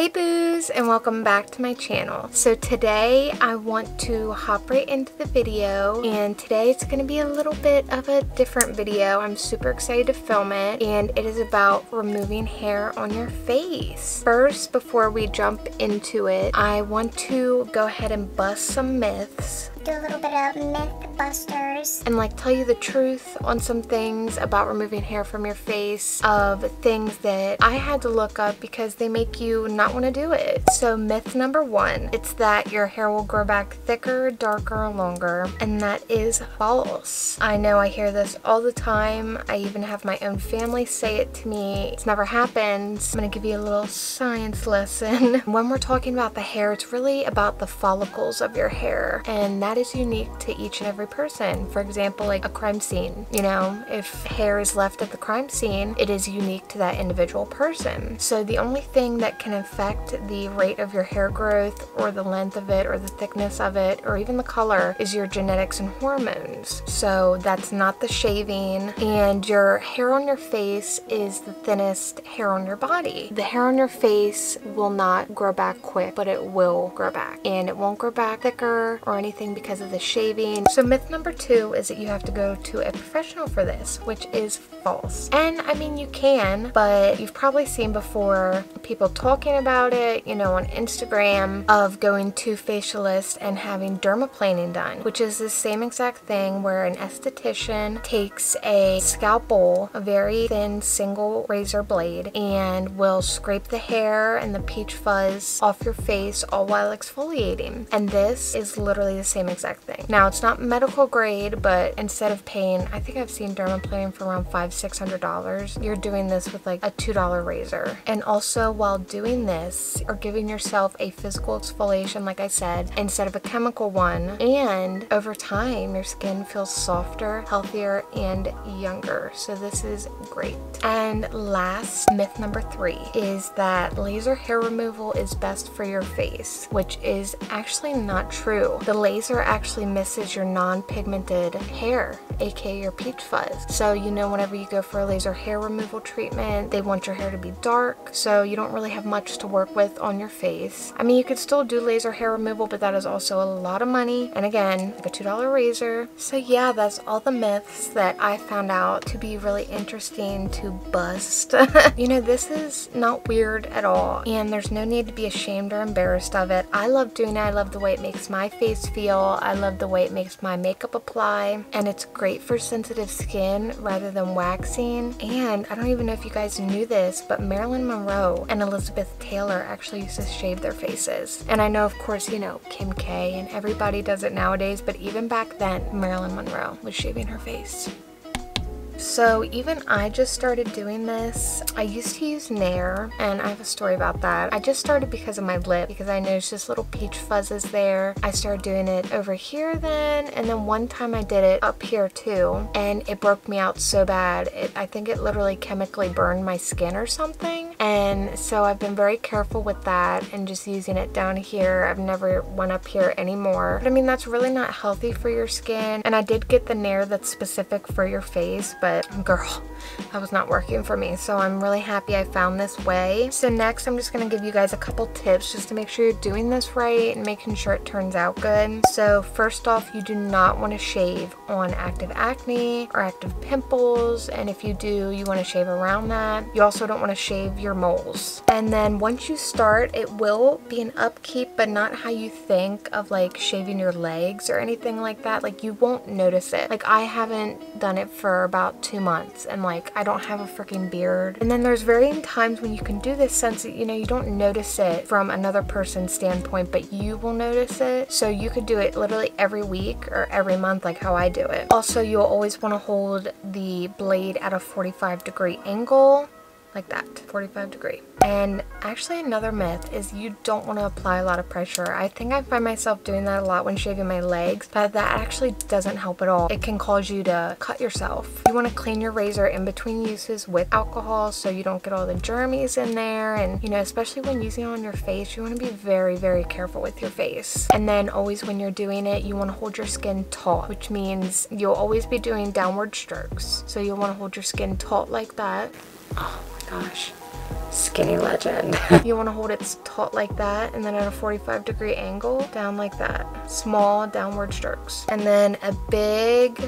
Hey boos, and welcome back to my channel. So today I want to hop right into the video, and today it's going to be a little bit of a different video. I'm super excited to film it, and it is about removing hair on your face. First, before we jump into it, I want to go ahead and bust some myths. Do a little bit of myth busters. And tell you the truth on some things about removing hair from your face, of things that I had to look up because they make you not want to do it. So myth number one, it's that your hair will grow back thicker, darker, longer, and that is false. I know I hear this all the time. I even have my own family say it to me. It's never happened. I'm gonna give you a little science lesson. When we're talking about the hair, it's really about the follicles of your hair, and that is unique to each and every person. For example, like a crime scene, you know, if hair is left at the crime scene, it is unique to that individual person. So the only thing that can affect the rate of your hair growth, or the length of it, or the thickness of it, or even the color, is your genetics and hormones. So that's not the shaving, and your hair on your face is the thinnest hair on your body. The hair on your face will not grow back quick, but it will grow back, and it won't grow back thicker or anything because of the shaving. So myth number two is that you have to go to a professional for this, which is false. And I mean, you can, but you've probably seen before people talking about it, you know, on Instagram, of going to facialists and having dermaplaning done, which is the same exact thing where an esthetician takes a scalpel, a very thin single razor blade, and will scrape the hair and the peach fuzz off your face, all while exfoliating. And this is literally the same exact thing. Now, it's not medical grade, but instead of paying, I think I've seen dermaplaning for around $500–600, you're doing this with like a $2 razor. And also, while doing this, or giving yourself a physical exfoliation, like I said, instead of a chemical one, and over time your skin feels softer, healthier, and younger. So this is great. And last, myth number three is that laser hair removal is best for your face, which is actually not true. The laser actually misses your non-pigmented hair, aka your peach fuzz. So you know, whenever you go for a laser hair removal treatment, they want your hair to be dark, so you don't really have much to work with on your face. I mean, you could still do laser hair removal, but that is also a lot of money, and again, like a $2 razor. So yeah, that's all the myths that I found out to be really interesting to bust. You know, this is not weird at all, and there's no need to be ashamed or embarrassed of it. I love doing it. I love the way it makes my face feel. I love the way it makes my makeup apply, and it's great for sensitive skin rather than waxing. And I don't even know if you guys knew this, but Marilyn Monroe and Elizabeth Taylor actually used to shave their faces. And I know, of course, you know, Kim K and everybody does it nowadays, but even back then, Marilyn Monroe was shaving her face. So even I just started doing this. I used to use Nair, and I have a story about that. I just started because of my lip, because I noticed just little peach fuzzes there. I started doing it over here then, and then one time I did it up here too, and it broke me out so bad. I think it literally chemically burned my skin or something. And so I've been very careful with that and just using it down here. I've never went up here anymore. But I mean, that's really not healthy for your skin. And I did get the Nair that's specific for your face, but girl, that was not working for me. So I'm really happy I found this way. So next, I'm just going to give you guys a couple tips just to make sure you're doing this right and making sure it turns out good. So first off, you do not want to shave on active acne or active pimples, and if you do, you want to shave around that. You also don't want to shave your moles. And then once you start, it will be an upkeep, but not how you think of like shaving your legs or anything like that. Like, you won't notice it. Like, I haven't done it for about 2 months, and like, I don't have a freaking beard. And then there's varying times when you can do this, since, you know, you don't notice it from another person's standpoint, but you will notice it. So you could do it literally every week or every month, like how I do it. Also, you'll always want to hold the blade at a 45-degree angle, like that, 45-degree. And actually, another myth is you don't want to apply a lot of pressure. I think I find myself doing that a lot when shaving my legs, but that actually doesn't help at all. It can cause you to cut yourself. You want to clean your razor in between uses with alcohol so you don't get all the germies in there. And, you know, especially when using it on your face, you want to be very, very careful with your face. And then always when you're doing it, you want to hold your skin taut, which means you'll always be doing downward strokes. So you'll want to hold your skin taut like that. Oh my gosh. Skinny legend. You want to hold it taut like that, and then at a 45-degree angle, down like that. Small downward strokes. And then a big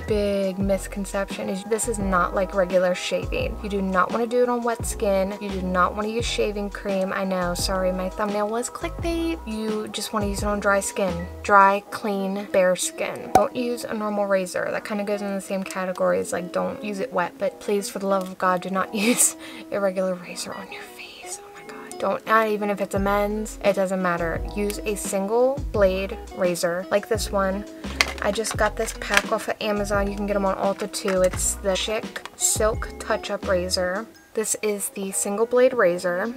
misconception is this is not like regular shaving. You do not want to do it on wet skin. You do not want to use shaving cream. I know, sorry, my thumbnail was clickbait. You just want to use it on dry skin. Dry, clean, bare skin. Don't use a normal razor. That kind of goes in the same category as like don't use it wet, but please, for the love of God, do not use a regular razor on your face. Oh my God. Don't, not even if it's a men's, it doesn't matter. Use a single blade razor like this one. I just got this pack off of Amazon. You can get them on Ulta too. It's the Chic Silk Touch-Up Razor. This is the single blade razor.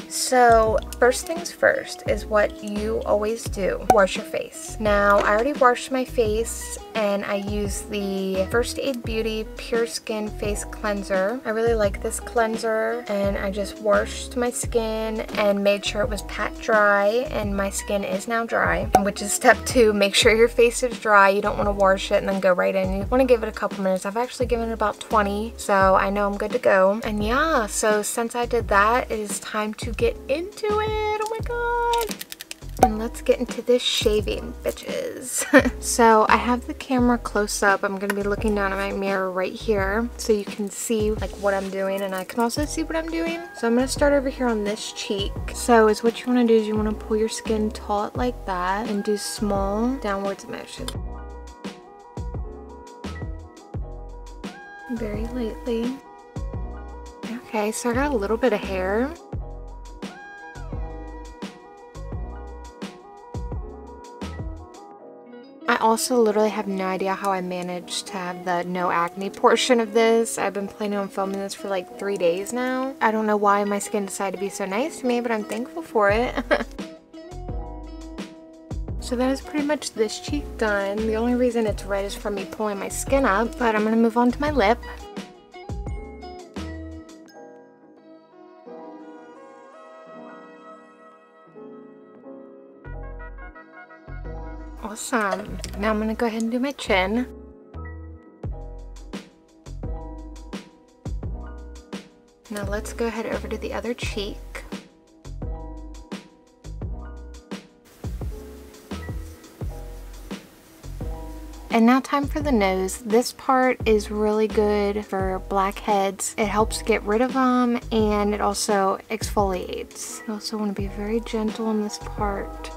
So first things first is what you always do. Wash your face. Now I already washed my face and I use the First Aid Beauty Pure Skin Face Cleanser. I really like this cleanser, and I just washed my skin and made sure it was pat dry, and my skin is now dry, which is step 2. Make sure your face is dry. You don't want to wash it and then go right in. You want to give it a couple minutes. I've actually given it about 20, so I know I'm good to go. And yeah, so since I did that, it is time to get into it. Oh my God. And let's get into this shaving, bitches. So I have the camera close up. I'm gonna be looking down at my mirror right here so you can see like what I'm doing, and I can also see what I'm doing. So I'm gonna start over here on this cheek. So is what you wanna do is you wanna pull your skin taut like that and do small downwards motion. Very lightly. Okay, so I got a little bit of hair. I also literally have no idea how I managed to have the no acne portion of this. I've been planning on filming this for like 3 days now. I don't know why my skin decided to be so nice to me, but I'm thankful for it. So that is pretty much this cheek done. The only reason it's red is from me pulling my skin up, but I'm gonna move on to my lip. Awesome. Now I'm gonna go ahead and do my chin. Now let's go ahead over to the other cheek. And now time for the nose. This part is really good for blackheads. It helps get rid of them, and it also exfoliates. You also want to be very gentle on this part.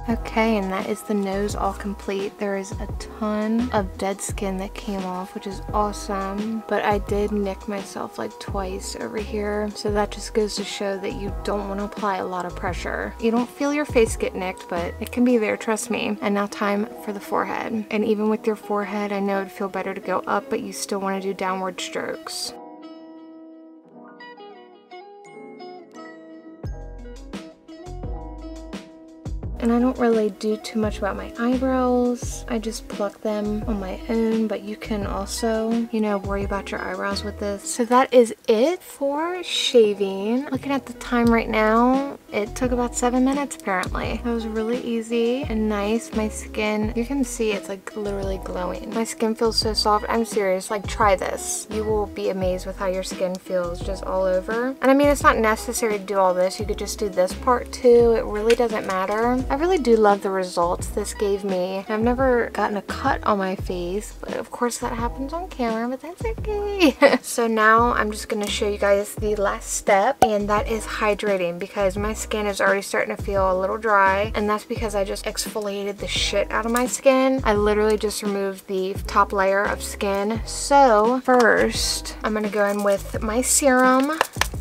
Okay, and that is the nose all complete. There is a ton of dead skin that came off, which is awesome. But I did nick myself like twice over here. So that just goes to show that you don't want to apply a lot of pressure. You don't feel your face get nicked, but it can be there, trust me. And now time for the forehead. And even with your forehead, I know it'd feel better to go up, but you still want to do downward strokes. And I don't really do too much about my eyebrows. I just pluck them on my own, but you can also, you know, worry about your eyebrows with this. So that is it for shaving. Looking at the time right now, it took about 7 minutes apparently. That was really easy and nice. My skin, you can see it's like literally glowing. My skin feels so soft. I'm serious, like try this. You will be amazed with how your skin feels just all over. And I mean, it's not necessary to do all this. You could just do this part too. It really doesn't matter. I really do love the results this gave me. I've never gotten a cut on my face, but of course that happens on camera, but that's okay. So now I'm just gonna show you guys the last step, and that is hydrating, because my skin is already starting to feel a little dry, and that's because I just exfoliated the shit out of my skin. I literally just removed the top layer of skin. So first, I'm gonna go in with my serum.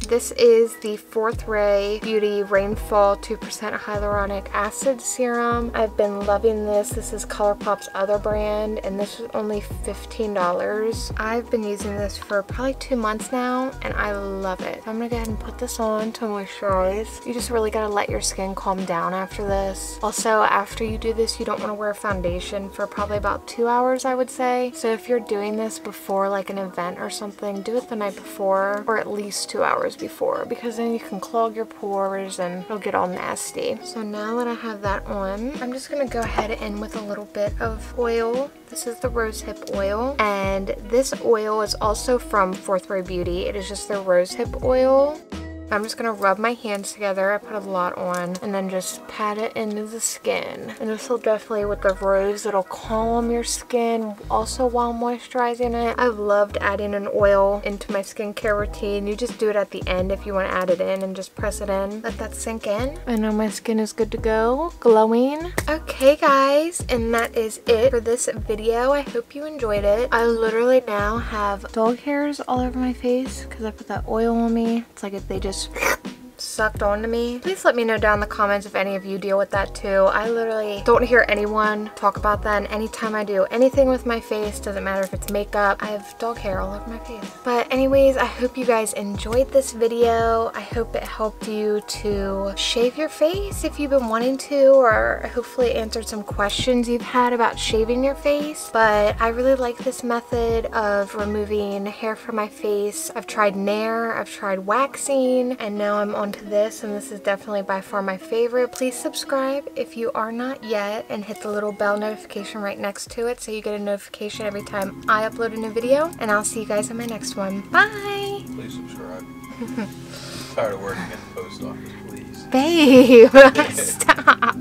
This is the 4th Ray Beauty Rainfall 2% Hyaluronic Acid Serum. I've been loving this. This is ColourPop's other brand, and this was only $15. I've been using this for probably 2 months now, and I love it. So I'm gonna go ahead and put this on to moisturize. You just really gotta let your skin calm down after this. Also, after you do this, you don't wanna wear foundation for probably about 2 hours, I would say. So if you're doing this before like an event or something, do it the night before, or at least 2 hours before, because then you can clog your pores and it'll get all nasty. So now that I have that on, I'm just gonna go ahead in with a little bit of oil. This is the rosehip oil, and this oil is also from Fourth Ray Beauty. It is just the rosehip oil. I'm just gonna rub my hands together. I put a lot on and then just pat it into the skin. And this will definitely, with the rose, it'll calm your skin also while moisturizing it. I've loved adding an oil into my skincare routine. You just do it at the end if you want to add it in and just press it in. Let that sink in. I know my skin is good to go, glowing. Okay guys, and that is it for this video. I hope you enjoyed it. I literally now have dog hairs all over my face because I put that oil on me. It's like if they just sucked onto me. Please let me know down in the comments if any of you deal with that too. I literally don't hear anyone talk about that, and anytime I do anything with my face, doesn't matter if it's makeup, I have dog hair all over my face. But anyways, I hope you guys enjoyed this video. I hope it helped you to shave your face if you've been wanting to, or hopefully answered some questions you've had about shaving your face. But I really like this method of removing hair from my face. I've tried Nair, I've tried waxing, and now I'm on to this, and this is definitely by far my favorite. Please subscribe if you are not yet, and hit the little bell notification right next to it so you get a notification every time I upload a new video. And I'll see you guys in my next one. Bye! Please subscribe. Tired of working at the post office, please. Babe, stop.